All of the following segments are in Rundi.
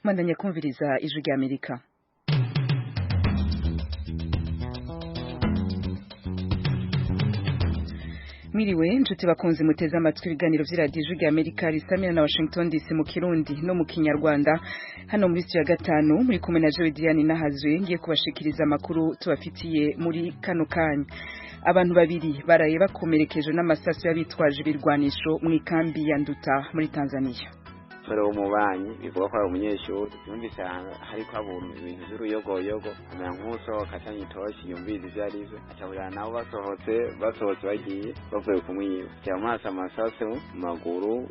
Mandanya kumviriza ijwi rya Amerika. Miriwe nshuti bakunze muteze amatwi ibiganiro vy'iradiyo ijwi rya Amerika risamira na Washington DC mu Kirundi no mu Kinyarwanda. Hano muri studio ya 5 muri kumwe na Joe Diane Nahazwe ngiye kubashikiriza amakuru tubafitiye muri kano kanya. Abantu babiri baraye bakomerekeje n'amasasu y'abitwaje ibirwanisho mu ikambi ya Nduta muri Tanzania. Fero umubanyi bivuga ko ari umunyeshuri yumvise hariko abuntu ibintu by'uruyogoyogo amenya nk'usohoka acanye itoshi yumvise ivyo arivyo acabura nabo basohotse bagiye bavuye kumwiba cyamaso amasasu mu maguru.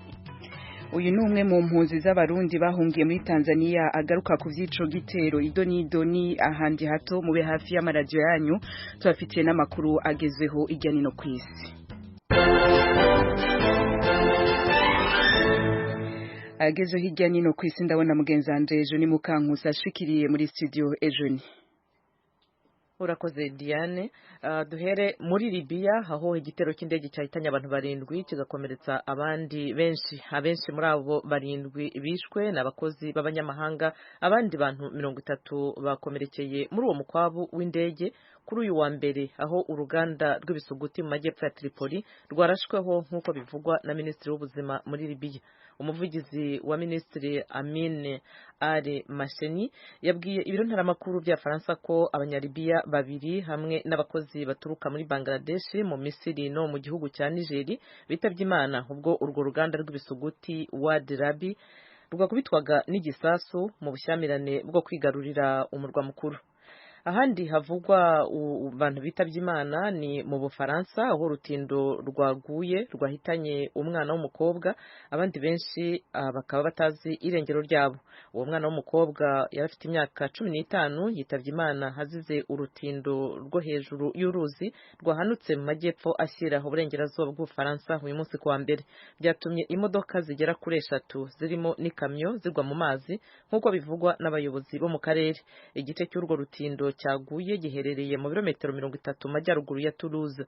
Uyu ni umwe mu mpunzi z'abarundi bahungiye muri Tanzania agaruka ku vyico gitero idoni ahandi hato mube hafi y'amaradiyo yanyu tubafitiye n'amakuru agezweho irya nino kw'isi. Agezo hirya nino kw'isi ndabona mugenzi wanje Ejo Mukankusi ashikiriye muri studio. Ejo urakoze Diane. Duhere muri Libya aho igitero cy'indege cyahitanye abantu 7 kigakomeretsa abandi abenshi muri abo 7 bishwe n'abakozi b'abanyamahanga, abandi bantu 30 bakomerekeye muri uwo mukwabu w'indege kuri uyu wa mbere aho uruganda rw'ibisuguti mu majyepfo ya Tripoli rwarashweho nk'uko bivugwa na Minisitiri w'ubuzima muri Libya. Umuvugizi wa Minisitiri Amin al-Masheni yabwiye ibiro ntaramakuru bya Faransa ko abanyalibiya 2 hamwe n'abakozi baturuka muri Bangladesh, mu Misiri no mu gihugu cya Niger bitavye Imana ubwo urwo ruganda rw'ibisuguti Wad Rabi rwakubitwaga n'igisasu mu bushyamirane bwo kwigarurira umurwa mukuru. Ahandi havugwa abantu bitavye Imana ni mu Bufaransa aho rutindo rwaguye rwahitanye umwana w'umukobwa, abandi benshi bakaba batazi irengero ryabo. Uwo mwana w'umukobwa yarafite imyaka 15 yitavye Imana hazize urutindo rwo hejuru y'uruzi rwahanutse mu majyepfo ashyira uburengerazuba bw'Ubufaransa uyu munsi kuwa mbere. Byatumye imodoka zigera kuri 3 zirimo n'ikamyo zigwa mu mazi nk'uko bivugwa n'abayobozi bo mu karere. Igice cy'urwo rutindo cyaguye giherereye mu birometero 30 majyaruguru ya Toulouse.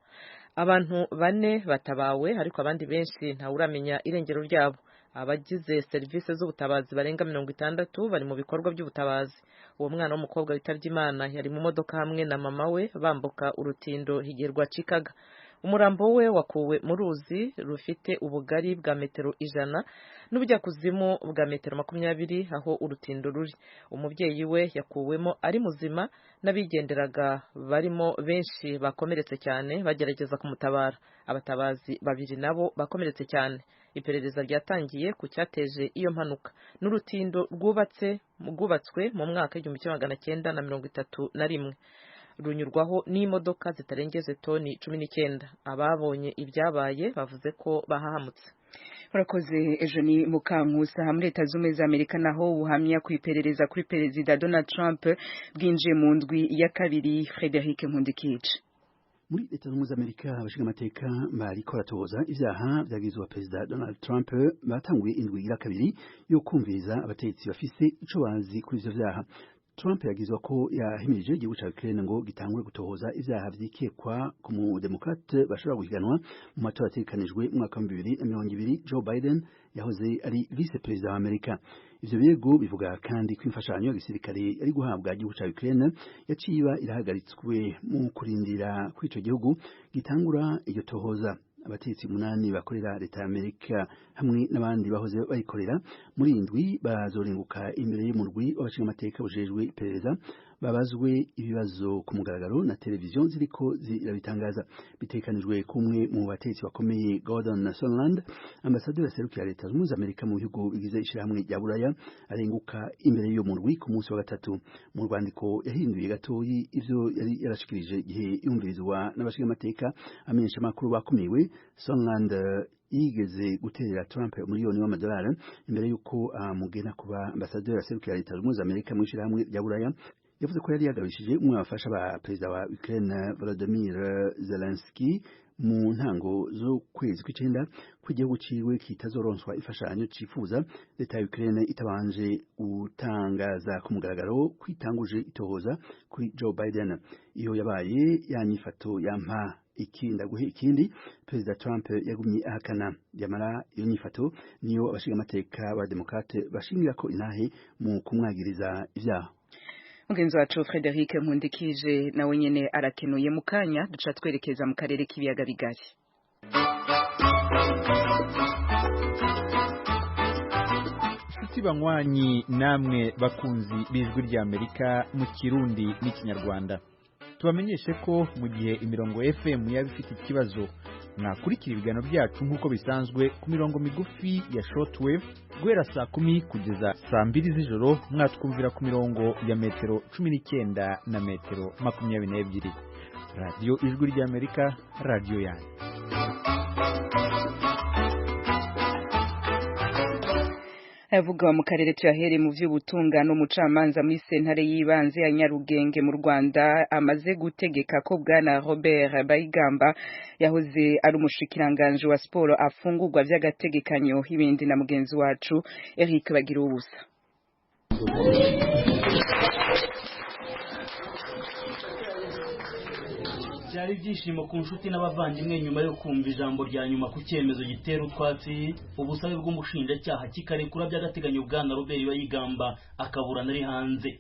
Abantu 4 batabawe ariko abandi benshi ntawuramenya irengero ryabo. Abagize service z'ubutabazi barenga 60 bari mu bikorwa by'ubutabazi. Uwo mwana w'umukobwa witavye Imana yari mu modoka hamwe na mama we bambuka urutindo higirwa Chicago. Umurambo we wakuwe mu ruzi rufite ubugari bwa metero 100 n'ubujyakuzimu bwa metero 20 aho urutindo ruri. Umubyeyi we yakuwemo ari muzima, n'abigenderaga barimo benshi bakomeretse cyane bagerageza kumutabara. Abatabazi 2 nabo bakomeretse cyane. Iperereza ryatangiye ku cyateje iyo mpanuka. N'urutindo rwubatswe mu mwaka 1931 runyurwaho n'imodoka zitarengeje toni 19. Ababonye ibyabaye bavuze ko bahahamutse. Urakoze Ejo Mukankusi. Muri Leta Zunze Ubumwe za Amerika naho ubuhamya ku iperereza kuri Perezida Donald Trump bwinjiye mu ndwi ya kabiri. Frederic Nkundikije. Muri Leta Zunze Ubumwe za Amerika abashinga amateka bariko baratohoza ivyaha vyagizwe Perezida Donald Trump batanguye indwi ya kabiri yo kumviriza abategetsi bafise ico bazi kuri ivyo vyaha. Trump yagizwa ko yahimirije igihugu ca Ukraine ngo gitangure gutohoza ivyaha vyikekwa ku mu Democrate bashobora guhiganwa mu matora ategekanijwe mu mwaka wa 2020. Joe Biden yahoze ari vice president wa Amerika. Ivyo birego bivuga kandi ko imfashanyo ya gisirikare ari guhabwa igihugu ca Ukraine yaciba irahagaritswe mu kurindira ko ico gihugu gitangura iryo tohoza. Abatetsi 8 bakorera Leta ya Amerika hamwe n'abandi bahoze bayikorera muri indwi bazorenguka imbere y'umurwi w'abashinga amateka bujejwe iperereza babazwe ibibazo ku mugaragaro na televiziyo ziriko zirabitangaza. Bitekanijwe kumwe mu batetsi bakomeye Gordon Sondland, ambasaderi aserukira Leta Zunze Ubumwe za Amerika mu bihugu bigize ishirahamwe rya Buraya, arenguka imbere y'umurwi ku munsi wa gatatu. Mu rwandiko yahinduye gatoyi ivyo yari yarashikirije igihe yumvirizwa n'abashinga amateka amenyesha makuru bakomiwe. Sondland yigeze guterera Trump miliyoni y'amadolari imbere yuko mugena kuba ambasaderi aserukira Leta Zunze Ubumwe za Amerika mu ishirahamwe rya Buraya. Yavuze ko yari yagabishije umwe wafasha ba perezida wa Ukraine Volodymyr Zelensky mu ntango zo kwezi kw'icenda kw'igihugu ciwe kitazoronswa imfashanyo cifuza leta ya Ukraine itabanje gutangaza ku mugaragaro kwitanguje itohoza kuri Joe Biden. Iyo yabaye yanyifato yampa ikindi guhe ikindi Perezida Trump yagumye ahakana. Yamara iyo nyifato niyo abashinga amateka ba Demokrate bashingira ko intahe mu kumwagiriza ivyaha. Mugenzi wacu Frederic Nkundikije nawe nyene arakenuye mu kanya duca twerekeza mu karere k'ibiyaga bigari. Banywanyi namwe bakunzi b'ijwi rya Amerika mu Kirundi n'ikinyarwanda, tubamenyeshe ko mu gihe imirongo FM yaba ifite ikibazo mwakurikira ibiganiro byacu nk'uko bisanzwe ku mirongo migufi ya shortwave guhera saa 10 kugeza saa 2 z'ijoro, mwatwumvira ku mirongo ya metero 19 na metero 22. Radio Ijwi rya Amerika, radio yanyu. Avuga mu karere tuyahere mu vy'ubutungane umucamanza muri sentare yibanze ya Nyarugenge mu Rwanda amaze gutegeka ko bwana Robert Bayigamba yahoze ari umushikiranganje wa sport afungurwa vy'agategekanyo. Ibindi na mugenzi wacu Eric Bagira ubusa. Byari ibyishimo ku nshuti n'abavandimwe nyuma yo kumva ijambo rya nyuma ku cyemezo gitera utwatsi ubusabe bw'umushinjacyaha kikarekura by'agateganyo bwana Robert Bayigamba akaburana ari hanze.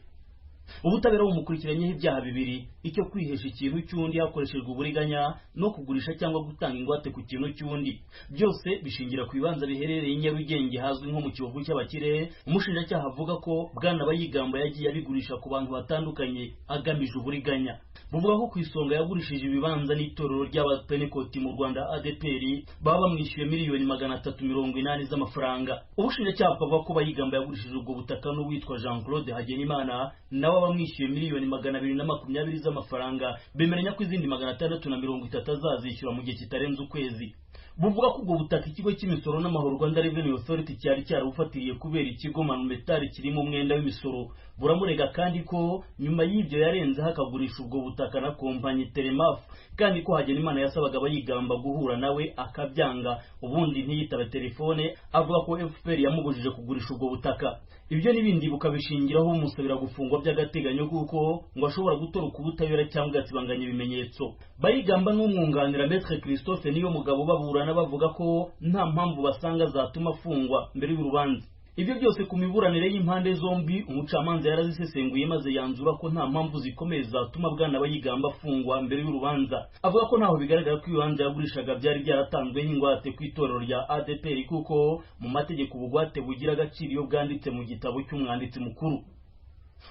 Ubutabera bumukurikiranyeho ibyaha bibiri, icyo kwihesha ikintu cy'undi hakoreshejwe uburiganya no kugurisha cyangwa gutanga ingwate ku kintu cy'undi. Byose bishingira ku bibanza biherereye Nyarugenge hazwi nko mu Kiyovu cy'abakire. Umushinjacyaha avuga ko bwana Bayigamba yagiye abigurisha ku bantu batandukanye agamije uburiganya. Buvuga ko ku isonga yagurishije ibibanza n'itorero ry'abapenekoti mu Rwanda ADPR baba bamwishyuye miliyoni 380 z'amafaranga. Ubushinjacyaha buvuga ko Bayigamba yagurishije ubwo butaka n'uwitwa Jean Claude Hagenimana nawe bamwishyuye miliyoni 220 z'amafaranga, bemeranya ko izindi 630 azazishyura mu gihe kitarenze ukwezi. Buvuga ko ubwo butaka ikigo cy'imisoro n'amahoro Rwanda Revenue Authority cyari cyarabufatiriye kubera ikigo Manumetari kirimo umwenda w'imisoro. Buramurega kandi ko nyuma y'ibyo yarenze hakagurisha ubwo butaka na kompanyi Telemaf, kandi ko Hagenimana yasabaga Bayigamba guhura nawe akabyanga, ubundi ntiyitabe telefone, avuga ko FPR yamubujije kugurisha ubwo butaka. Ibyo nibindi bukabishingiraho umusabira gufungwa by'agateganyo kuko ngo ashobora gutoroka ubutabera cyangwa atsibanganya ibimenyetso. Bayigamba n'umwunganira Maître Christophe niyo mugabo baburana bavuga ko nta mpamvu basanga zatuma afungwa mbere y'urubanza. Ibyo byose ku miburanire y'impande zombi umucamanza yarazisesenguye maze yanzura ko nta mpamvu zikomeye zatuma bwana Bayigamba afungwa mbere y'urubanza. Avuga ko ntaho bigaragara ko ibibanza yagurishaga byari byaratanzwe nk'ingwate ku itorero rya ADPR kuko mu mategeko ubugwate bugira agaciro iyo bwanditse mu gitabo cy'umwanditsi mukuru.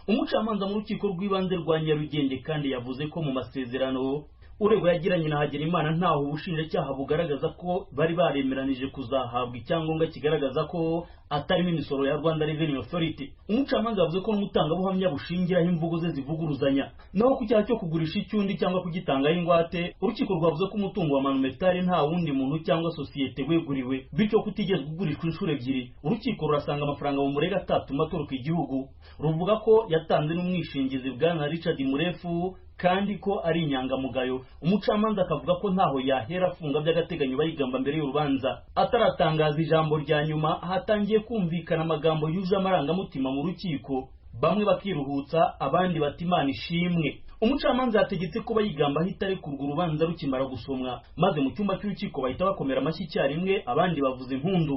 Umucamanza mu rukiko rw'ibanze rwa Nyarugenge kandi yavuze ko mu masezerano uregwa yagiranye na Hagenimana ntaho ubushinjacyaha bugaragaza ko bari baremeranije kuzahabwa icyangombwa kigaragaza ko atarimo imisoro ya Rwanda Revenue Authority. Umucamanza yavuze ko n'umutangabuhamya bushingiraho imvugo ze zivuguruzanya. Naho ku cyaha cyo kugurisha icyundi cyangwa kugitangaho ingwate, urukiko rwavuze ko umutungo wa Manumetari nta wundi muntu cyangwa sosiyete weguriwe, bityo kutigeze kugurishwa inshuro ebyiri. Urukiko rurasanga amafaranga mu murega atatuma atoroka igihugu. Ruvuga ko yatanze n'umwishingizi bwana Richard Murefu kandi ko ari inyangamugayo. Umucamanza akavuga ko ntaho yahera afunga by'agateganyo Bayigamba mbere y'urubanza. Ataratangaza ijambo rya nyuma hatangiye kumvikana amagambo yuje amarangamutima mu rukiko, bamwe bakiruhutsa abandi bati Imana ishimwe. Umucamanza yategetse ko Bayigamba ahita arekurwa urubanza rukimara gusomwa, maze mu cyumba cy'urukiko bahita bakomera amashyi icyarimwe, abandi bavuza impundu.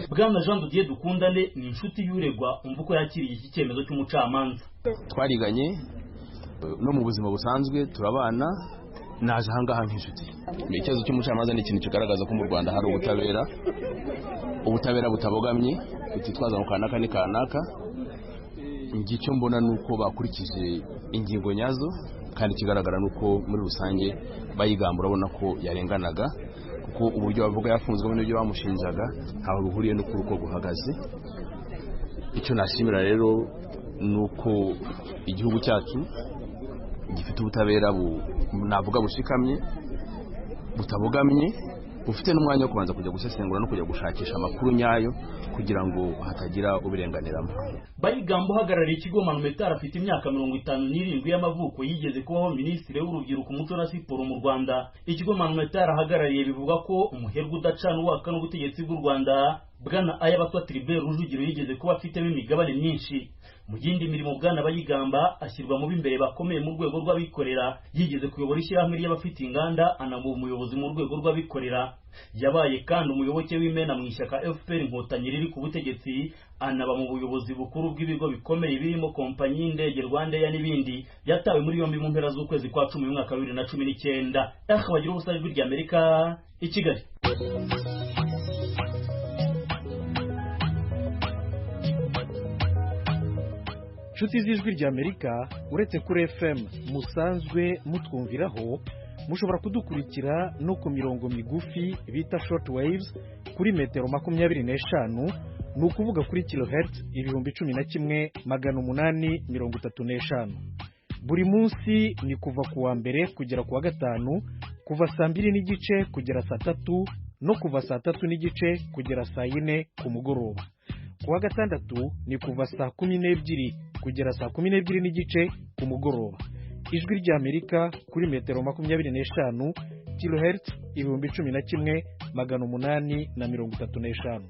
Bwana Jean Didier Dukundane ni inshuti y'uregwa, umva ko yakiriye iki cyemezo cy'umucamanza. Twariganye no mu buzima busanzwe turabana, naje ahangaha nk'inshuti. Icyemezo cy'umucamanza ni ikintu kigaragaza ko mu Rwanda hari ubutabera butabogamye, tutitwaza mu kanaka ni kanaka. Icyo mbona nuko bakurikije ingingo nyazo, kandi kigaragara nuko muri rusange Bayigamba urabona ko yarenganaga, kuko uburyo bavuga yafunzwe n'ibyo bamushinjaga ntaho ruhuriye no kuruko guhagaze. Icyo nashimira rero nuko igihugu cyacu gifite ubutabera navuga bushikamye, butabogamye, bufite n'umwanya wo kubanza kujya gusesengura no kujya gushakisha amakuru nyayo kugira ngo hatagira ubirenganiramo. Bayigamba uhagarariye ikigo Manumetari afite imyaka 57 y'amavuko, yigeze kubaho minisitiri w'urubyiruko, umuco na siporo mu Rwanda. Ikigo Manumetari ahagarariye bivuga ko umuherwe udacana uwaka n'ubutegetsi bw'u Rwanda Bwana Ayabatwa Tribert Rujugiro yigeze kuba afitemo imigabane myinshi. Mu yindi mirimo Bwana Bayigamba ashyirwa mu b'imbere bakomeye mu rwego rw'abikorera, yigeze kuyobora ishyirahamwe ry'abafite inganda, anaba umuyobozi mu rwego rw'abikorera. Yabaye kandi umuyoboke w'imena mu ishyaka FPR Inkotanyi riri ku butegetsi, anaba mu buyobozi bukuru bw'ibigo bikomeye birimo kompanyi y'indege Rwandair n'ibindi. Yatawe muri yombi mu mpera z'ukwezi kwa 10 mu mwaka wa 2019. Bagira ubusa ijwi ry'Amerika i Kigali. Inshuti z'ijwi ry'Amerika, uretse kuri FM musanzwe mutwumviraho, mushobora kudukurikira no ku mirongo migufi bita short waves kuri metero 25, ni ukuvuga kuri kilohertz 11,835. Buri munsi ni kuva ku wa mbere kugera ku wa gatanu, kuva saa 2:30 kugera saa 3 no kuva saa 3:30 kugera saa 4 ku mugoroba. Ku wa gatandatu ni kuva saa 12 kugera saa 12:30 ku mugoroba. Ijwi ry'Amerika kuri metero 25, kilohertz 11,835.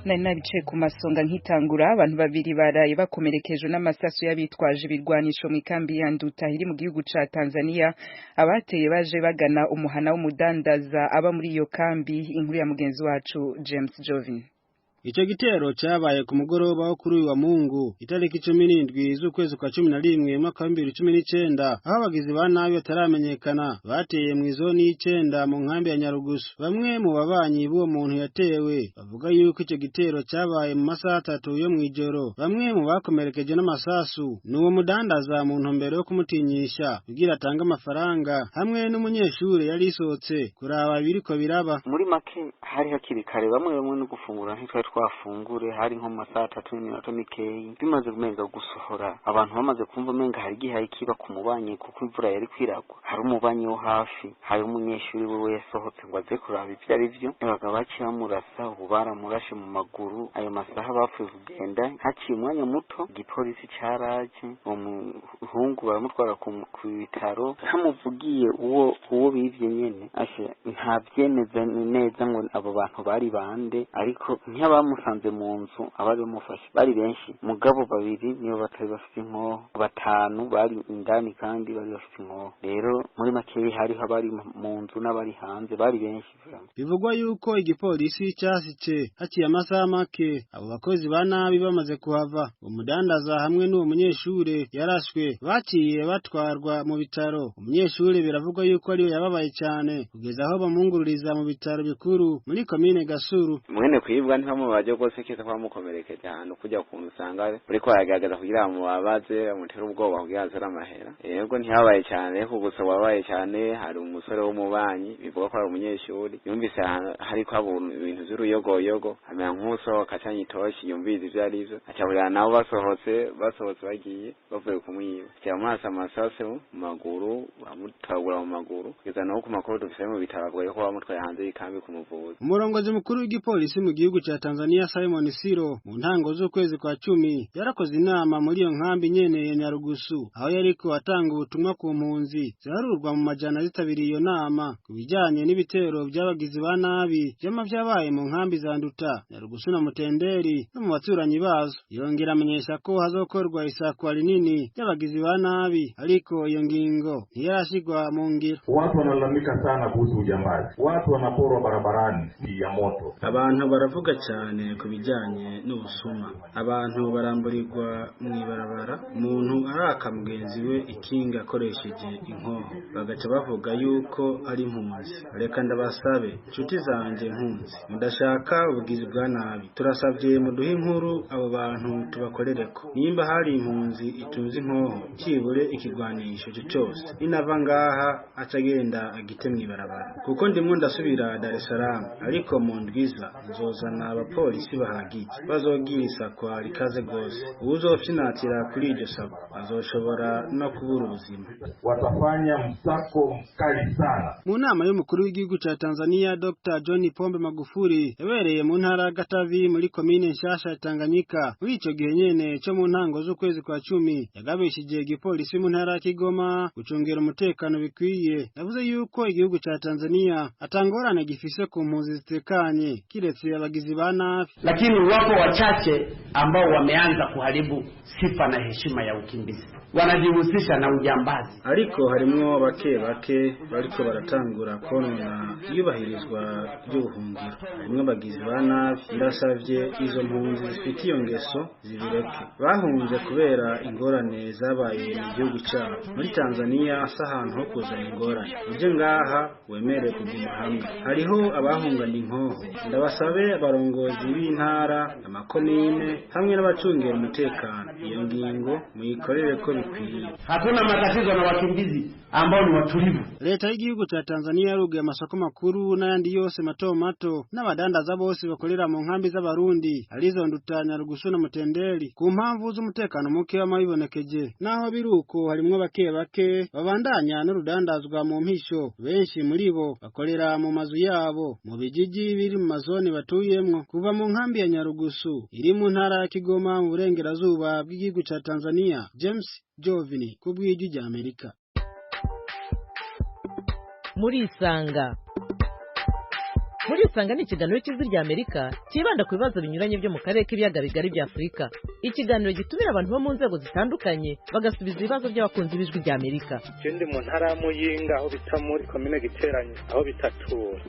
Nari bicaye ku masonga nkitangura, abantu babiri baraye bakomerekejwe n'amasasu y'abitwaje ibirwanisho mu ikambi ya Nduta iri mu gihugu ca Tanzania. Abateye baje bagana umuhana w'umudandaza aba muri iyo kambi. Inkuru ya mugenzi wacu James Jovin. Ico gitero cyabaye ku mugoroba wo kuri uyu wa Mungu itariki 17 z'ukwezi kwa 11 mwaka wa 2019, aho abagizi ba nabi bataramenyekana bateye mu izoni y'icenda mu nkambi ya Nyarugusu. Bamwe mu babanyi b'uwo muntu yatewe bavuga yuko ico gitero cyabaye mu masaha 3 yo mwijoro. Bamwe mu bakomerekeje n'amasasu n'uwo mudandaza mu ntumbero yo kumutinyisha kugira atanga amafaranga, hamwe n'umunyeshure yari isotse kuraba biriko biraba. Muri make hari hakiri kare, bamwe no gufungura twafungure, hari nko masaha 3 n'iminota mikeyi. Bimaze kumenga gusohora, abantu bamaze kumva menga hari gihaye kiba ku mubanyi kuko imvura yari kwiragwa. Hari umubanyi wo hafi, hari umunyeshuri wewe yasohotse ngo aze kuraba ivyo ari byo, baga baciye murasa, ubu baramurashe mu maguru. Ayo masaha bapfuye kugenda, haciye umwanya muto igipolisi cyaraje, umuhungu baramutwara ku bitaro. Hamuvugiye uwo bivye nyene ashe nta byemeza neza ngo abo bantu bari bande, ariko bamusanze mu nzu abari bamufashe bari benshi, mugabo babiri niyo batari bafite inkoho, 5 bari indani kandi bari bafite inkoho. Rero muri make hari abari mu nzu n'abari hanze bari benshi. Bivugwa yuko igipolisi cyasice haciye amasaha make abo bakozi ba nabi bamaze kuhava. Umudandaza hamwe n'uwo munyeshure yarashwe, baciye batwarwa mu bitaro. Umunyeshure biravugwa yuko ariyo yababaye cyane kugeza aho bamungururiza mu bitaro bikuru muri komine Gasuru. Mwene kwibwa ntamu baje gose keza kwa mukomereke cyane kujya kuntu usanga uri ko yagaragaza kugira mu babaze amutera ubwoba kugira azara amahera. Yego ntihabaye cyane ko gusa wabaye cyane. Hari umusore w'umubanyi bivuga ko ari umunyeshuri, yumvise hari ko abuntu ibintu z'uruyogoyogo, amenya nk'uso akacanye itoshi, yumvise ivyo ari byo, acabura nabo basohotse bagiye bavuye kumwiba. Cyamasa amasasu mu maguru, bamutagura mu maguru, kugeza naho ku makuru dufise mu bitarabwo ko bamutwaye hanze y'ikambi kumuvuza. Umurongozi mukuru w'igipolisi mu gihugu cha Tanzania Simon Siro mu ntango z'ukwezi kwa 10 yarakoze inama muri iyo nkambi nyene ya Nyarugusu, aho yariko atanga ubutumwa ku mpunzi ziharurwa mu majana zitabiriye iyo nama kubijanye n'ibitero by'abagizi ba nabi by'amavyabaye mu nkambi za Nduta, Nyarugusu na Mutenderi no mu baturanyi bazo. Yongera amenyesha ko hazokorwa isakwa rinini y'abagizi ba nabi, ariko iyo ngingo ntiyarashigwa mu ngiro. Watu wanalalamika sana kuhusu ujambazi, watu wanaporwa barabarani ya moto. Abantu baravuga cyane ku bijyanye n'ubusuma, abantu baramburirwa mu ibarabara, umuntu araka mugenzi we ikinga akoresheje inkoho, bagaca bavuga yuko ari impunzi. Reka ndabasabe inshuti zanjye impunzi, mudashaka ubugizi bwa nabi, turasabye muduhe inkuru abo bantu tubakorereko. Nimba hari impunzi itunze inkoho kibure ikigwanisho cyose, inava ngaha acagenda agite mu ibarabara, kuko ndimwe ndasubira Dar es Salaam, ariko mu ndwiza nzozana abapolisi bahagije bazogira isakwa rikaze rwose uzofyinatira kuri iryo sakwa azoshobora no kubura ubuzima. Watafanya msako mkali sana. Mu nama y'umukuru w'igihugu ca Tanzania Dr. John Pombe Magufuli yabereye mu ntara ya Katavi muri komine nshasha ya Tanganyika. Muri ico gihe nyene cyo mu ntango z'ukwezi kwa 10 yagabishije igipolisi mu ntara ya Kigoma gucungera umutekano bikwiye. Yavuze yuko igihugu ca Tanzania atangorane gifise ku mpunzi zitekanye kiretse abagizi ba nafi, lakini wapo wachache ambao wameanza kuharibu sifa na heshima ya ukimbizi, wanajihusisha na ujambazi. Ariko harimwo bake bariko baratangura konona iyubahirizwa ry'ubuhungiro. Harimwo abagizi ba nafi. Ndasavye izo mpunzi zifite iyo ngeso zibireke. Bahunze kubera ingorane zabaye mu gihugu cyabo. Muri Tanzania asa ahantu ho kuzana ingorane. Uje ngaha wemere kuguma hamwe. Hariho abahungana inkoho. Ndabasabe abarongozi b'intara, amakomine hamwe n'abacungera umutekano iyo ngingo muyikorere ko bikwiye. Hakuna matatizo na wakimbizi ambao ni watulivu. Leta y'igihugu cha Tanzania yarugiye amasoko makuru n'ayandi yose mato mato n'abadandaza bose bakorera mu nkambi z'abarundi alizondutanya Rugusu na Mutenderi ku mpamvu z'umutekano muke w'amabibonekeje. Naho biruko harimwo bake babandanya n'urudandazwa mu mpisho. Benshi muri bo bakorera mu mazu yabo mu bijiji biri mu mazone batuyemwo. Kuva mu nkambi ya Nyarugusu iri mu ntara ya Kigoma mu burengerazuba bw'igihugu ca Tanzania, James Jovini ku bw'ijwi rya Amerika. Muri Isanga ni ikiganiro cy'ijwi rya Amerika kibanda ku bibazo binyuranye byo mu karere k'ibiyaga bigari bya Afurika. Ikiganiro gitumira abantu bo mu nzego zitandukanye bagasubiza ibibazo by'abakunzi b'ijwi rya Amerika. Ndi mu ntara ya Muyinga aho bita muri komine Giteranye aho bitatura.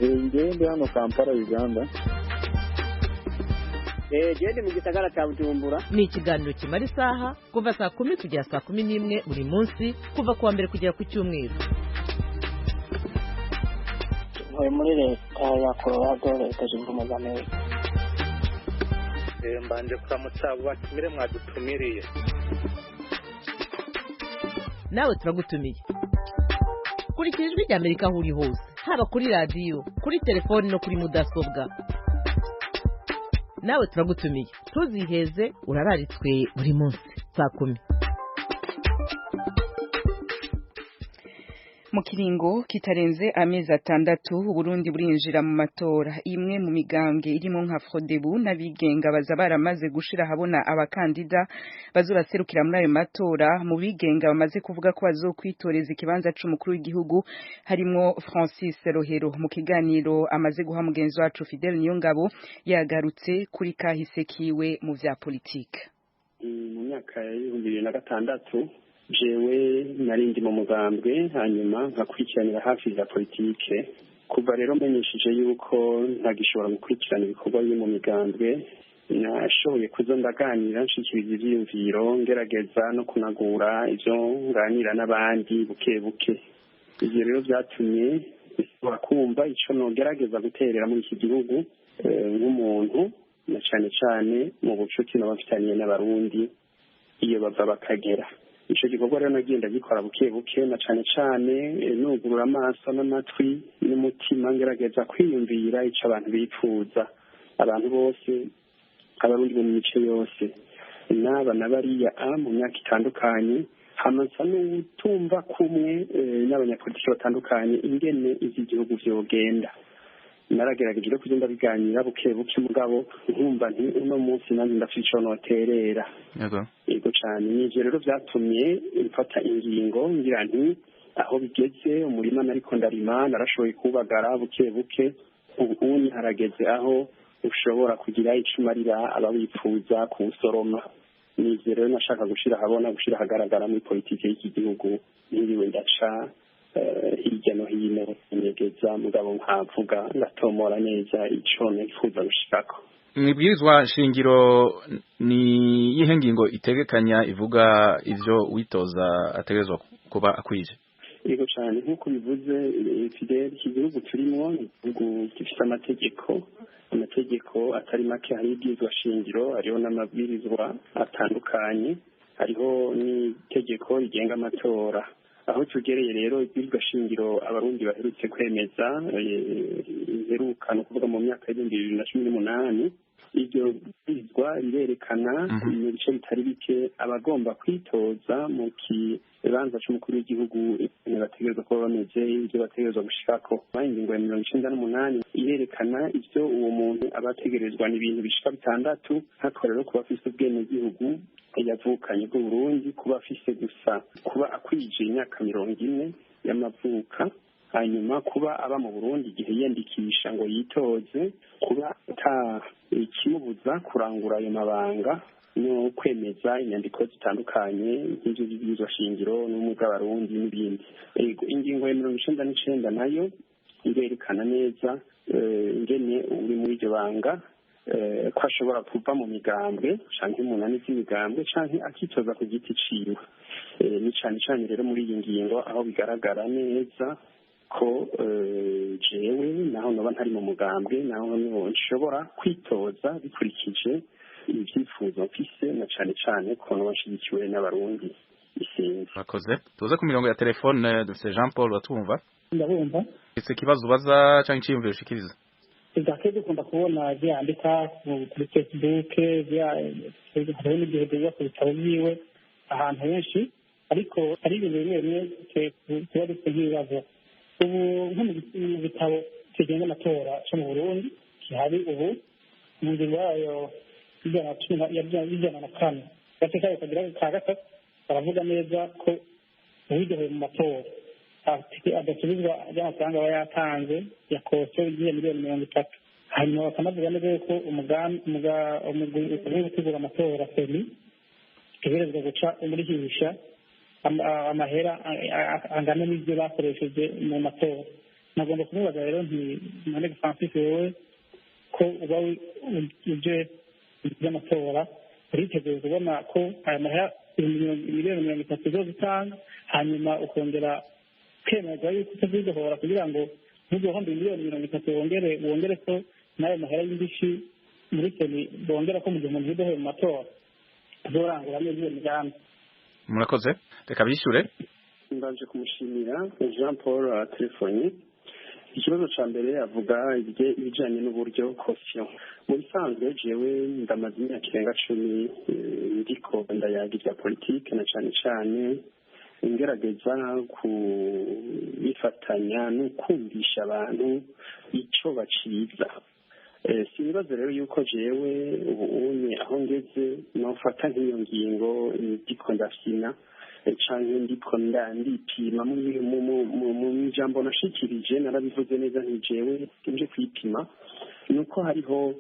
Ndi hano Kampala Uganda. Gende mu gisagara cya Bujumbura. Ni ikiganiro kimara isaha kuva saa 10 kugera saa 11 buri munsi kuva kuwa mbere kugera ku cyumweru. Muri leta ya Colorado leta zunze ubumwe za Amerika. Mbanje kuramutsa batumire mwadutumiriye. Nawe turagutumiye. Kurikira ijwi rya Amerika aho uri hose, haba kuri radio, kuri telefone no kuri mudasobwa. Nawe turagutumiye. Tuziheze urararitswe buri munsi saa 10. Mu kiringo kitarenze amezi 6 Burundi burinjira mu matora. Imwe mu migambwe irimo nka Frodebu n'abigenga baza baramaze gushira habona abakandida bazoraserukira muri ayo matora. Mu bigenga bamaze kuvuga ko bazokwitoreza ikibanza c'umukuru w'igihugu harimo Francis Rohero. Mu kiganiro amaze guha mugenzi wacu Fidel Niyongabo yagarutse kuri kahise kiwe mu vya politike. Mu myaka ya 2006 jewe narindi mu mugambwe hanyuma nkakurikiranira hafi za politike. Kuva rero menyeshije yuko ntagishobora gukurikirana ibikorwa biri mu migambwe, nashoboye kuza ndaganira nshikiriza ivyiyumviro ngerageza no kunagura ivyo nganira n'abandi buke buke. Ivyo rero vyatumye bakumva ico nogerageza guterera muri iki gihugu nk'umuntu na cane mu bucuti n'abafitaniye n'abarundi iyo bava bakagera. Ico gikorwa rero nagenda gikora buke buke na cane nugurura amaso n'amatwi n'umutima ngerageza kwiyumvira ico abantu bipfuza, abantu bose abarundi mu mice yose n'aba nabariya mu myaka itandukanye, hamansa n'utumva kumwe n'abanyapolitiki batandukanye ingene iki gihugu vyogenda. Naragerageje rero kugenda biganira buke buke mugabo nkumva nti uno munsi nanjye ndafite ico noterera. Yego cyane n'ivyo rero vyatumye mfata ingingo ngira nti aho bigeze umurima nariko ndarima narashoboye kubagara buke buke, ubu harageze aho ushobora kugira icumarira abawipfuza kuwusoroma. N'ivyo rero nashaka gushira habona gushira hagaragara muri politike y'iki gihugu niriwe ndaca hirya no hino nyegeza mugabo nkavuga ngatomora neza ico nifuza gushikako. Mwibwirizwa shingiro ni yihe ngingo itegekanya ivuga ivyo witoza ategezwa kuba akwije? Yego cyane nkuko bivuze Fidel, iki gihugu turimo ni igihugu gifite amategeko atari make. Hari ibwirizwa shingiro, hariho n'amabwirizwa atandukanye, hariho n'itegeko rigenga amatora. aho tugereye rero ibwirizwa shingiro abarundi baherutse kwemeza iheruka ni ukuvuga mu myaka y'ibihumbi 2018 iryo bwirizwa rirerekana mu bice bitari bike abagomba kwitoza mu kibanza c'umukuru w'igihugu bategerezwa kuba bameze ibyo bategerezwa gushikako. Ingingo ya 98 irerekana ivyo uwo muntu abategerezwa ni ibintu bishika 6 hatwa rero kuba afise ubwenegihugu yavukanye bw'Uburundi, kuba afise gusa kuba akwije imyaka 40 y'amavuka, hanyuma kuba aba mu Burundi igihe yiyandikisha ngo yitoze, kuba ata ikimubuza kurangura ayo mabanga no kwemeza inyandiko zitandukanye nk'ivyo by'ibwirizwa shingiro n'ubumwe bw'abarundi n'ibindi. Ingingo ya 99 nayo irerekana neza ingene uri muri iryo banga ko ashobora kuva mu migambwe canke umunani z'imigambwe canke akitoza ku giti ciwe. Ni cane cane rero muri iyi ngingo aho bigaragara neza ko jewe naho noba ntari mu mugambwe naho nshobora kwitoza bikurikije ibyifuzo mfise na cane cane ko nabashigikiwe n'abarundi isinzi. Bakoze tuze ku mirongo ya telefone dufite Jean Paul batumva. Ndabumva. Ese kibazo baza canke iciyumviro ushikiriza? Ndake dukunda kubona vyandika kuri Facebook hariho n'igihe biga ku bitabo vyiwe ahantu henshi, ariko ari ibintu bimwe bimwe tuba dufite nk'ibibazo. Ubu nko mu bitabo kigenga amatora co mu Burundi kihari ubu mu ngingo yayo y'ijana na kane gace kayo kagira ka gatatu baravuga neza ko uwidoheye mu matora adasubizwa ry'amafaranga aba yatanze ya kose ugiye miliyoni 30. hanyuma bakanavuga neza yuko umugwi utegura amatora seni utegerezwa guca umurihisha amahera angana n'ibyo bakoresheje mu matora. Nagomba kumubaza rero none Francis wewe ko uba uje by'amatora uriteguye kubona ko aya mahera miliyoni 30 zo gutanga, hanyuma ukongera kwemeza yuko utazidohora kugira ngo ntuzohombe miliyoni 30 wongere ko nayo mahera y'indishi muri seni bongera ko mu gihe umuntu yidoheye mu matora azorangura neza iyo migambi. Murakoze, reka bishure. Ndanje kumushimira Jean Paul telefoni. Ikibazo ca mbere avuga ibijanye n'uburyo caution. Mu bisanzwe jewe ndamaze imyaka irenga 10 ndiko ndayaga ivya politike na cane cane ngerageza kubifatanya no kumvisha abantu ico baciza. Sinibaza rero yuko jewe ubu aho ngeze nofata nk'iyo ngingo ndiko ndafina canke ndiko ndipima mu ijambo nashikirije narabivuze neza nti jewe nje kwipima nuko hariho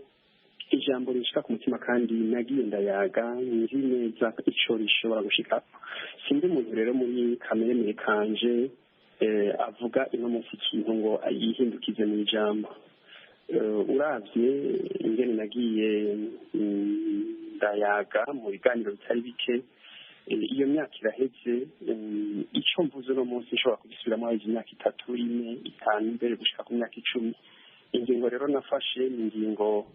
ijambo rishika ku mutima kandi nagiye ndayaga nzi neza ico rishobora gushika. Sindi umuntu rero muri kamere kanje avuga ino munsi ikintu ngo ayihindukize mu ijambo. Uravye ingene nagiye ndayaga mu biganiro bitari bike iyo myaka iraheze, ico mvuze no munsi nshobora kugisubiramo haheze imyaka 3, 4, 5 mbere gushika ku myaka 10. Ingingo rero nafashe ni ingingo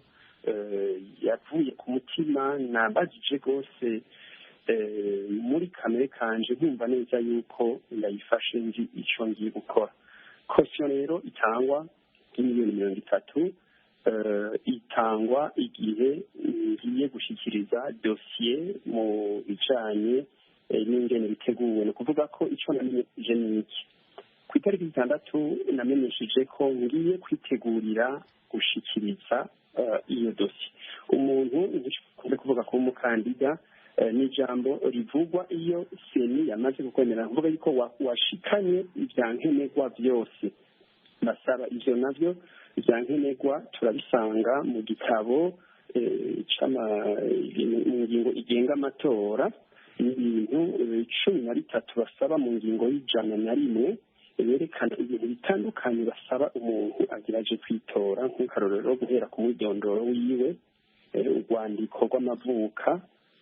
yavuye ku mutima nambajije gose muri kamere kanje nkumva neza yuko ndayifashe nzi ico ngiye gukora. Caution rero itangwa miliyoni 30 itangwa igihe ngiye gushikiriza dossier mu bijanye n'ingene biteguwe. No kuvuga ko ico namenyesheje niki ku itariki 6 namenyesheje ko ngiye kwitegurira gushikiriza iyo dossier. Umuntu ngiye kuvuga ko umukandida ni jambo rivugwa iyo seni yamaze gukwemera kuvuga yuko washikanye ivyankenerwa byose. Basaba ivyo navyo ivyankenerwa turabisanga mu gitabo mu ngingo igenga amatora n'ibintu 13 basaba mu ngingo y'101 berekana ibintu bitandukanye basaba umuntu agiraje kwitora nk'ukarorero guhera ku mwidondoro wiwe, urwandiko rw'amavuka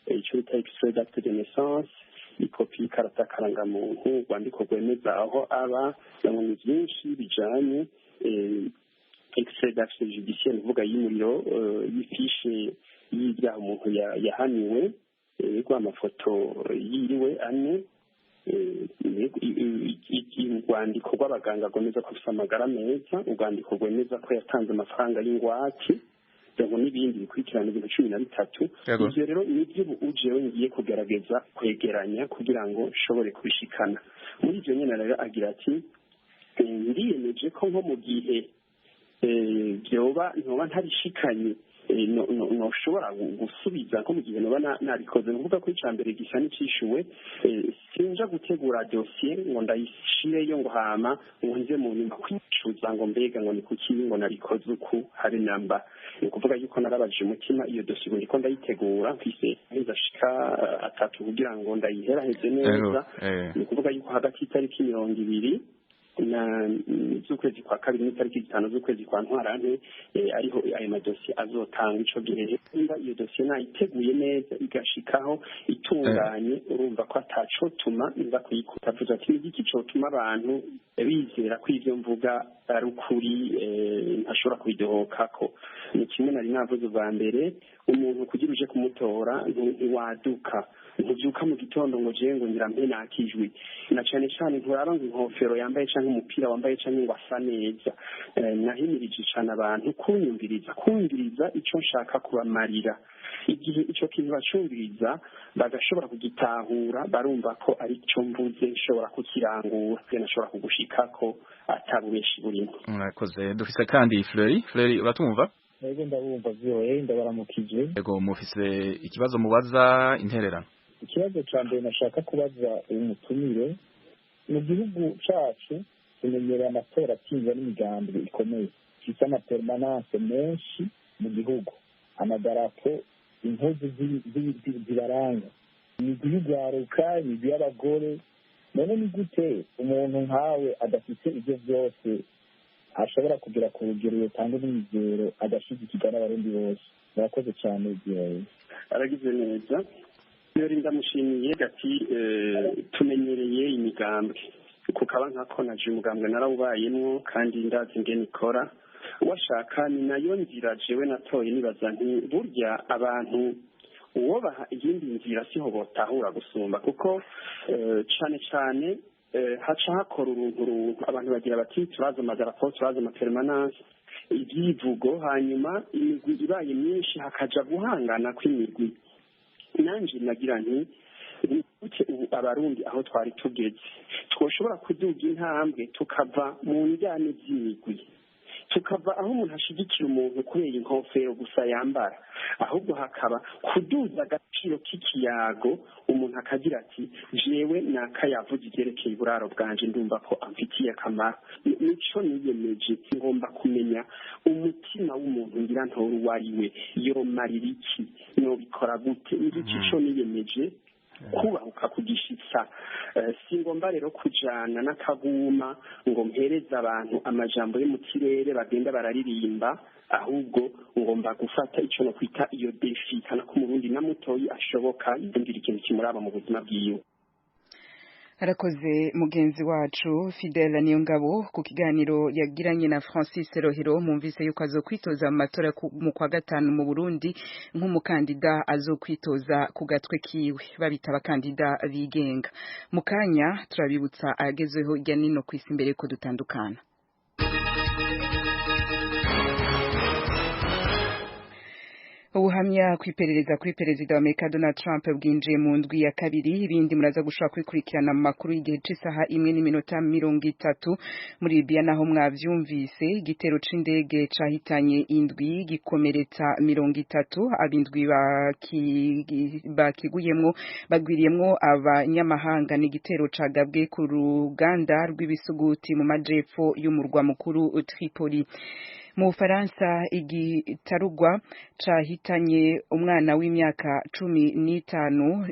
ico bita extrait d'acte de naissance, ikopi y'ikarata karangamuntu, urwandiko rwemeza aho aba, namwe byinshi bijanye extrait d'acte judiciaire uvuga y'umuriro y'ifishe y'ibyaha umuntu yahaniwe, amafoto yiriwe ane, urwandiko rw'abaganga rwemeza ko afite amagara meza, urwandiko rwemeza ko yatanze amafaranga y'ingwate n'ibindi bikurikirana ibintu 13. Ivyo rero nivyo ujewe ngiye kugerageza kwegeranya kugira ngo nshobore kubishikana. Muri ivyo nyene rero agira ati ndiyemeje ko nko mu gihe ntoba ntarishikanye noshobora gusubiza ko mu gihe noba nabikoze. Nukuvuga ko icambere gisa n'icishuwe, sinja gutegura dosiye ngo ndayishireyo ngo hama ngo nze mu nyuma kwicuza ngo mbega ngo ni kuki ngo nabikoze uku hari namba. Ni ukuvuga yuko narabajije umutima iyo dosiye ndiko ndayitegura mfise amezi ashika 3 kugira ngo ndayiheraheze neza. Ni ukuvuga yuko hagati y'itariki 20 z'ukwezi kwa kabiri n'itariki 5 z'ukwezi kwa ntwarante ariho ayo madosiye azotanga. Ico gihe iyo dosiye nayiteguye neza igashikaho itunganye, urumva ko ataco tuma nza kuyikuta vuga ati iki cyo tuma abantu bizera ko ivyo mvuga ari ukuri ntashobora kubidohokako. Ni kimwe nari navuze bwa mbere, umuntu kugira uje kumutora ntiwaduka, ntuvyuka mu gitondo ngo je ngo ngira mpe nakijwi, na cane cane nturaba ngo inkofero yambaye canke umupira wambaye canke ngo asa neza. Nahimirije cane abantu kumviriza ico nshaka kubamarira. Igihe ico kintu bacumviriza bagashobora kugitahura, barumva ko ari cyo mvuze nshobora kukirangura, nashobora kugushikako atabubeshi burimo. Mwakoze. Dufise kandi Fleury uratumva? Yego ndabumva vyoye, ndabaramukije. Yego mufise ikibazo mubaza intererano? Ikibazo ca mbere nashaka kubaza umutumire, mu gihugu cacu tumenyereye amatora atsinzwe n'imigambi ikomeye, ifite amapermanence menshi mu gihugu, amadarapo, impuzu zibaranga, imigwi y'ugwaruka, imigwi y'abagore. None ni gute umuntu nkawe adafite ivyo vyose ashobora kugira ku rugero yotanga n'imizero agashigikirwa n'abarundi bose? Murakoze cyane. Aragize neza. Yori ndamushimiye gati tumenyereye imigambi kukaba nkako naje umugambwe narawubayemwo kandi ndazi ingene ikora. Washaka ni nayo nzira jewe natoye nibaza nti burya abantu uwo baha iyindi nzira siho botahura gusumba, kuko cane cane haca hakora uruntu abantu bagira bati turaza amadarapo, turaza amapermanence, ibyivugo, hanyuma imigwi ibaye myinshi hakaja guhangana kw'imigwi. Nanje nagira nti uke ubu abarundi aho twari tugeze twoshobora kuduga intambwe tukava mu njyane z'imigwi, tukava aho umuntu ashigikira umuntu kubera inkofero gusa yambara, ahubwo hakaba kuduza agaciro k'ikiyago. Umuntu akagira ati jewe nakayavuze ivyerekeye uburaro bwanje, ndumva ko amfitiye akamaro. Nico niyemeje, ngomba kumenya umutima w'umuntu ngira ntora uwo ari we, yomarira iki, nobikora gute. Ico niyemeje kubahuka kugishitsa. Singomba rero kujana n'akaguma ngo mpereze abantu amajambo yo mu kirere bagenda bararirimba, ahubwo ngomba gufata ico no kwita iyo defi kana ko Murundi na mutoyi ashoboka yumvira ikintu kimuraba mu buzima bwiwe. Arakoze mugenzi wacu Fidèle Niyongabo ku kiganiro yagiranye na Francis Rohero. Mumvise yuko azokwitoza mu matora mu kwa gatanu mu Burundi nk'umukandida azokwitoza ku gatwe kiwe, babita abakandida bigenga. Mukanya turabibutsa agezweho hirya nino kwisi imbere ko dutandukana. Ubuhamya kwiperereza kuri perezida wa Amerika Donald Trump bwinjiye mu ndwi ya kabiri. Ibindi muraza gushaka kwikurikirana mu makuru y'igihe c'isaha 1:30 muri Libya, naho mwavyumvise igitero c'indege cahitanye indwi gikomeretsa 30, abindwi bakiguyemwo bagwiriyemwo abanyamahanga. N'igitero cagabwe ku ruganda rw'ibisuguti mu majepfo y'umurwa mukuru Tripoli. Mu Faransa igitarugwa cahitanye umwana w'imyaka 15.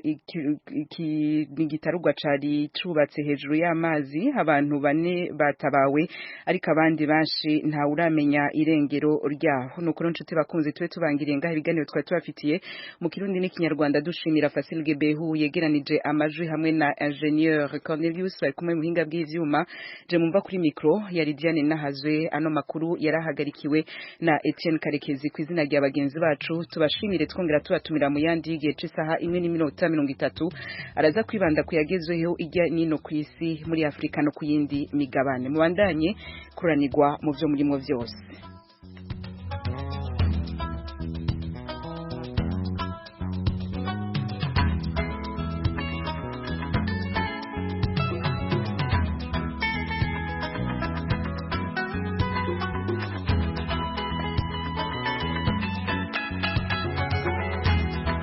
Igitarugwa cari cubatse hejuru y'amazi, abantu 4 batabawe ariko abandi banshi nta uramenya irengero ryaho. Nukuri nshuti bakunze tube tubangiriye ngaho ibiganiro twari tubafitiye mu Kirundi n'ikinyarwanda. Dushimira Facile Gebehu yegeranije amajwi hamwe na Ingenieur Cornelius bari kumwe mu buhinga bw'ivyuma. Je mumva kuri micro yari Diane Nahazwe. Ano makuru yarahagarikiwe ahagarikiwe na Etienne Karekezi ku izina rya bagenzi bacu tubashimire twongera tubatumira mu yandi y'igihe c'isaha 1:30 araza kwibanda kuyagezweho ijya nino ku isi muri Afrika no ku yindi migabane mubandanye kuranirwa mu byo murimo byose.